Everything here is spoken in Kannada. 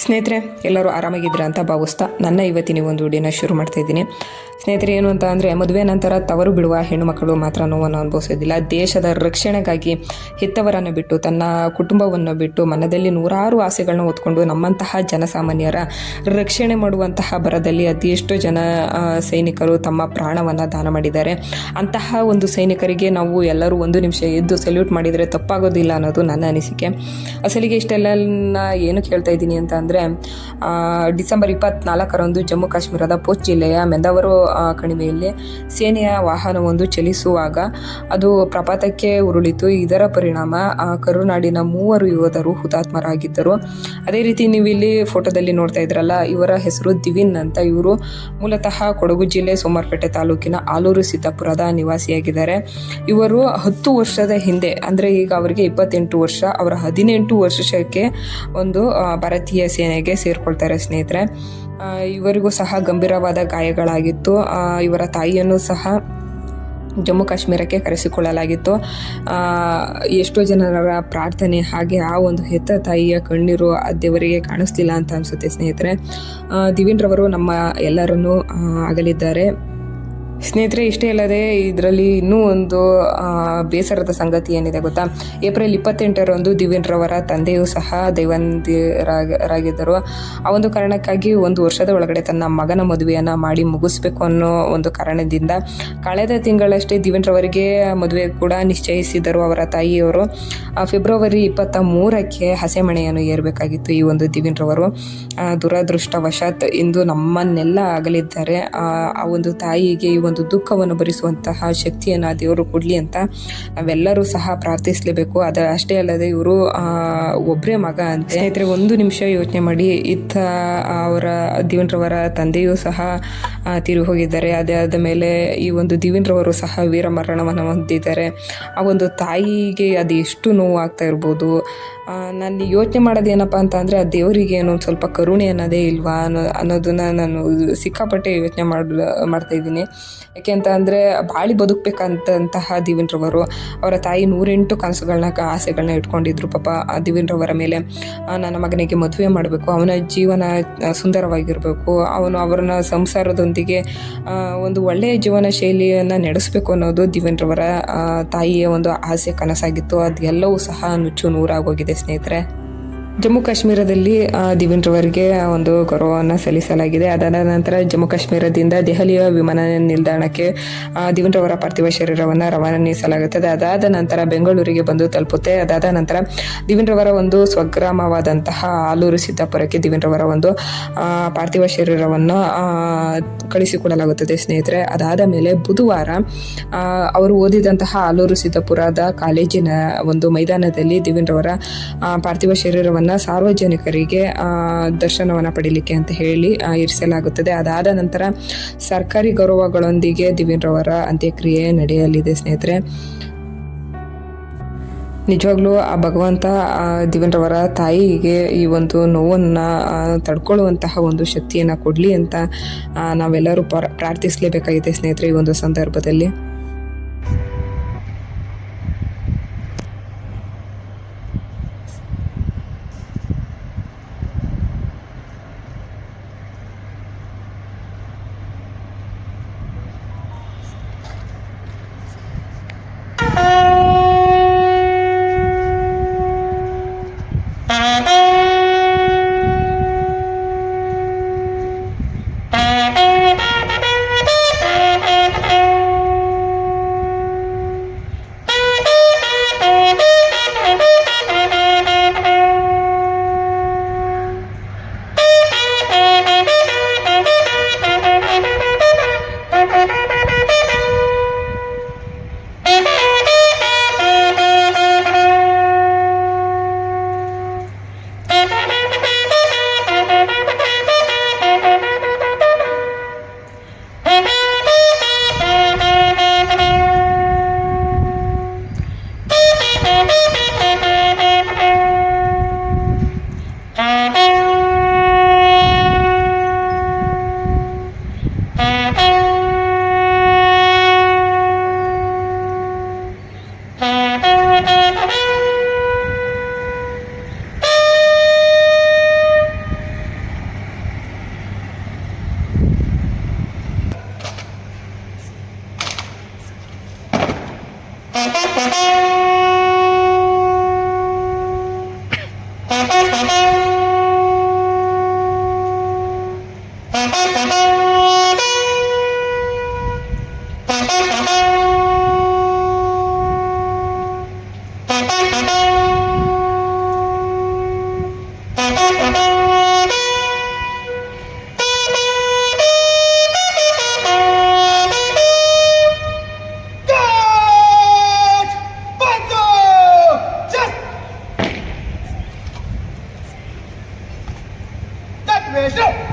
ಸ್ನೇಹಿತರೆ, ಎಲ್ಲರೂ ಆರಾಮಾಗಿದ್ದೀರಾ ಅಂತ ಭಾವಿಸ್ತಾ ನನ್ನ ಇವತ್ತಿನ ಒಂದು ವಿಡಿಯೋನ ಶುರು ಮಾಡ್ತಾ ಇದ್ದೀನಿ. ಸ್ನೇಹಿತರೆ, ಏನು ಅಂತ ಅಂದರೆ, ಮದುವೆ ನಂತರ ತವರು ಬಿಡುವ ಹೆಣ್ಣುಮಕ್ಕಳು ಮಾತ್ರ ನೋವನ್ನು ಅನುಭವಿಸೋದಿಲ್ಲ. ದೇಶದ ರಕ್ಷಣೆಗಾಗಿ ಹೆತ್ತವರನ್ನು ಬಿಟ್ಟು, ತನ್ನ ಕುಟುಂಬವನ್ನು ಬಿಟ್ಟು, ಮನದಲ್ಲಿ ನೂರಾರು ಆಸೆಗಳನ್ನ ಹೊತ್ಕೊಂಡು ನಮ್ಮಂತಹ ಜನಸಾಮಾನ್ಯರ ರಕ್ಷಣೆ ಮಾಡುವಂತಹ ಬರದಲ್ಲಿ ಅದೆಷ್ಟೋ ಜನ ಸೈನಿಕರು ತಮ್ಮ ಪ್ರಾಣವನ್ನು ದಾನ ಮಾಡಿದ್ದಾರೆ. ಅಂತಹ ಒಂದು ಸೈನಿಕರಿಗೆ ನಾವು ಎಲ್ಲರೂ ಒಂದು ನಿಮಿಷ ಎದ್ದು ಸಲ್ಯೂಟ್ ಮಾಡಿದರೆ ತಪ್ಪಾಗೋದಿಲ್ಲ ಅನ್ನೋದು ನನ್ನ ಅನಿಸಿಕೆ. ಅಸಲಿಗೆ ಇಷ್ಟೆಲ್ಲ ಏನು ಕೇಳ್ತಾ ಇದ್ದೀನಿ ಅಂತ ಅಂದರೆ, ಡಿಸೆಂಬರ್ 24ರಂದು ಜಮ್ಮು ಕಾಶ್ಮೀರದ ಪೂಂಚ್ ಜಿಲ್ಲೆಯ ಮೆಂದವರು ಕಣಿವೆಯಲ್ಲಿ ಸೇನೆಯ ವಾಹನವೊಂದು ಚಲಿಸುವಾಗ ಅದು ಪ್ರಪಾತಕ್ಕೆ ಉರುಳಿತು. ಇದರ ಪರಿಣಾಮ ಕರುನಾಡಿನ 3 ಯೋಧರು ಹುತಾತ್ಮರಾಗಿದ್ದರು. ಅದೇ ರೀತಿ ನೀವು ಇಲ್ಲಿ ಫೋಟೋದಲ್ಲಿ ನೋಡ್ತಾ ಇದ್ರಲ್ಲ, ಇವರ ಹೆಸರು ದಿವಿನ್ ಅಂತ. ಇವರು ಮೂಲತಃ ಕೊಡಗು ಜಿಲ್ಲೆ ಸೋಮವಾರಪೇಟೆ ತಾಲೂಕಿನ ಆಲೂರು ಸಿದ್ದಾಪುರದ ನಿವಾಸಿಯಾಗಿದ್ದಾರೆ. ಇವರು 10 ವರ್ಷದ ಹಿಂದೆ, ಅಂದರೆ ಈಗ ಅವರಿಗೆ 28 ವರ್ಷ, ಅವರ 18 ವರ್ಷಕ್ಕೆ ಒಂದು ಭಾರತೀಯ ಸೇನೆಗೆ ಸೇರಿಕೊಳ್ತಾರೆ. ಸ್ನೇಹಿತರೆ, ಇವರಿಗೂ ಸಹ ಗಂಭೀರವಾದ ಗಾಯಗಳಾಗಿತ್ತು. ಇವರ ತಾಯಿಯನ್ನು ಸಹ ಜಮ್ಮು ಕಾಶ್ಮೀರಕ್ಕೆ ಕರೆಸಿಕೊಳ್ಳಲಾಗಿತ್ತು. ಎಷ್ಟೋ ಜನರ ಪ್ರಾರ್ಥನೆ ಹಾಗೆ ಆ ಒಂದು ಹೆತ್ತ ತಾಯಿಯ ಕಣ್ಣೀರು ದೇವರಿಗೆ ಕಾಣಿಸ್ತಿಲ್ಲ ಅಂತ ಅನಿಸುತ್ತೆ. ಸ್ನೇಹಿತರೆ, ದಿವಿನ್ ರವರು ನಮ್ಮ ಎಲ್ಲರನ್ನೂ ಅಗಲಿದ್ದಾರೆ. ಸ್ನೇಹಿತರೆ, ಇಷ್ಟೇ ಅಲ್ಲದೆ ಇದರಲ್ಲಿ ಇನ್ನೂ ಒಂದು ಬೇಸರದ ಸಂಗತಿ ಏನಿದೆ ಗೊತ್ತಾ? ಏಪ್ರಿಲ್ 28ರಂದು ದಿವಿನ್ ರವರ ತಂದೆಯೂ ಸಹ ದೈವಂದಿರಾಗಿದ್ದರು. ಆ ಒಂದು ಕಾರಣಕ್ಕಾಗಿ 1 ವರ್ಷದ ಒಳಗಡೆ ತನ್ನ ಮಗನ ಮದುವೆಯನ್ನು ಮಾಡಿ ಮುಗಿಸ್ಬೇಕು ಅನ್ನೋ ಒಂದು ಕಾರಣದಿಂದ ಕಳೆದ ತಿಂಗಳಷ್ಟೇ ದಿವಿನ್ ರವರಿಗೆ ಮದುವೆ ಕೂಡ ನಿಶ್ಚಯಿಸಿದರು ಅವರ ತಾಯಿಯವರು. ಫೆಬ್ರವರಿ 23ಕ್ಕೆ ಹಸೆಮಣೆಯನ್ನು ಏರಬೇಕಾಗಿತ್ತು ಈ ಒಂದು ದಿವಿನ್ ರವರು. ದುರದೃಷ್ಟವಶಾತ್ ಇಂದು ನಮ್ಮನ್ನೆಲ್ಲ ಅಗಲಿದ್ದಾರೆ. ಆ ಒಂದು ತಾಯಿಗೆ ಈ ಒಂದು ದುಃಖವನ್ನು ಭರಿಸುವಂತಹ ಶಕ್ತಿಯನ್ನು ದೇವರು ಕೊಡಲಿ ಅಂತ ನಾವೆಲ್ಲರೂ ಸಹ ಪ್ರಾರ್ಥಿಸಲೇಬೇಕು. ಅಷ್ಟೇ ಅಲ್ಲದೆ ಇವರು ಒಬ್ಬರೇ ಮಗ ಅಂತ. ಸ್ನೇಹಿತರೆ, ಒಂದು ನಿಮಿಷ ಯೋಚನೆ ಮಾಡಿ, ಅವರ ದಿವಿನ್ ರವರ ತಂದೆಯೂ ಸಹ ತೀರಿ ಹೋಗಿದ್ದಾರೆ. ಅದಾದ ಮೇಲೆ ಈ ಒಂದು ದಿವಿನ್ ರವರು ಸಹ ವೀರ ಮರಣವನ್ನು ಹೊಂದಿದ್ದಾರೆ. ಆ ಒಂದು ತಾಯಿಗೆ ಅದು ಎಷ್ಟು ನೋವು ಆಗ್ತಾ ಇರ್ಬೋದು. ನಾನು ಯೋಚನೆ ಮಾಡೋದೇನಪ್ಪ ಅಂತ ಅಂದರೆ, ಆ ದೇವರಿಗೆ ಏನೋ ಒಂದು ಸ್ವಲ್ಪ ಕರುಣೆ ಅನ್ನೋದೇ ಇಲ್ವಾ ಅನ್ನೋದನ್ನು ನಾನು ಸಿಕ್ಕಾಪಟ್ಟೆ ಯೋಚನೆ ಮಾಡ್ತಾ ಇದ್ದೀನಿ. ಯಾಕೆ ಅಂತ ಅಂದರೆ, ಬಾಳಿ ಬದುಕಬೇಕಂತಹ ದಿವಿನ್ ರವರು, ಅವರ ತಾಯಿ 108 ಕನಸುಗಳನ್ನ ಆಸೆಗಳನ್ನ ಇಟ್ಕೊಂಡಿದ್ರು ಪಾಪ ಆ ದಿವಿನ್ ರವರ ಮೇಲೆ. ನನ್ನ ಮಗನಿಗೆ ಮದುವೆ ಮಾಡಬೇಕು, ಅವನ ಜೀವನ ಸುಂದರವಾಗಿರಬೇಕು, ಅವರನ್ನ ಸಂಸಾರದೊಂದಿಗೆ ಒಂದು ಒಳ್ಳೆಯ ಜೀವನ ಶೈಲಿಯನ್ನು ನಡೆಸಬೇಕು ಅನ್ನೋದು ದಿವಿನ್ ರವರ ತಾಯಿಯ ಒಂದು ಆಸೆ, ಕನಸಾಗಿತ್ತು. ಅದೆಲ್ಲವೂ ಸಹ ನುಚ್ಚು ನೂರಾಗೋಗಿದೆ. ಸ್ನೇಹಿತರೆ, ಜಮ್ಮು ಕಾಶ್ಮೀರದಲ್ಲಿ ದಿವಿನ್ ರವರಿಗೆ ಒಂದು ಗೌರವವನ್ನು ಸಲ್ಲಿಸಲಾಗಿದೆ. ಅದಾದ ನಂತರ ಜಮ್ಮು ಕಾಶ್ಮೀರದಿಂದ ದೆಹಲಿಯ ವಿಮಾನ ನಿಲ್ದಾಣಕ್ಕೆ ದಿವಿನ್ ರವರ ಪಾರ್ಥಿವ ಶರೀರವನ್ನು ರವಾನಿಸಲಾಗುತ್ತದೆ. ಅದಾದ ನಂತರ ಬೆಂಗಳೂರಿಗೆ ಬಂದು ತಲುಪುತ್ತೆ. ಅದಾದ ನಂತರ ದಿವಿನ್ ರವರ ಒಂದು ಸ್ವಗ್ರಾಮವಾದಂತಹ ಆಲೂರು ಸಿದ್ದಾಪುರಕ್ಕೆ ದಿವಿನ್ ರವರ ಒಂದು ಪಾರ್ಥಿವ ಶರೀರವನ್ನು ಕಳಿಸಿಕೊಡಲಾಗುತ್ತದೆ. ಸ್ನೇಹಿತರೆ, ಅದಾದ ಮೇಲೆ ಬುಧವಾರ ಅವರು ಓದಿದಂತಹ ಆಲೂರು ಸಿದ್ದಾಪುರದ ಕಾಲೇಜಿನ ಒಂದು ಮೈದಾನದಲ್ಲಿ ದಿವಿನ್ ರವರ ಪಾರ್ಥಿವ ಶರೀರವನ್ನು ಸಾರ್ವಜನಿಕರಿಗೆ ದರ್ಶನವನ್ನು ಪಡೀಲಿಕ್ಕೆ ಅಂತ ಹೇಳಿ ಇರಿಸಲಾಗುತ್ತದೆ. ಅದಾದ ನಂತರ ಸರ್ಕಾರಿ ಗೌರವಗಳೊಂದಿಗೆ ದಿವಿನ್ ರವರ ಅಂತ್ಯಕ್ರಿಯೆ ನಡೆಯಲಿದೆ. ಸ್ನೇಹಿತರೆ, ನಿಜವಾಗ್ಲೂ ಆ ಭಗವಂತ ದಿವಿನ್ ರವರ ತಾಯಿಗೆ ಈ ಒಂದು ನೋವನ್ನು ತಡ್ಕೊಳ್ಳುವಂತಹ ಒಂದು ಶಕ್ತಿಯನ್ನು ಕೊಡಲಿ ಅಂತ ನಾವೆಲ್ಲರೂ ಪ್ರಾರ್ಥಿಸಲೇಬೇಕಾಗಿದೆ. ಸ್ನೇಹಿತರೆ, ಈ ಒಂದು ಸಂದರ್ಭದಲ್ಲಿ That way,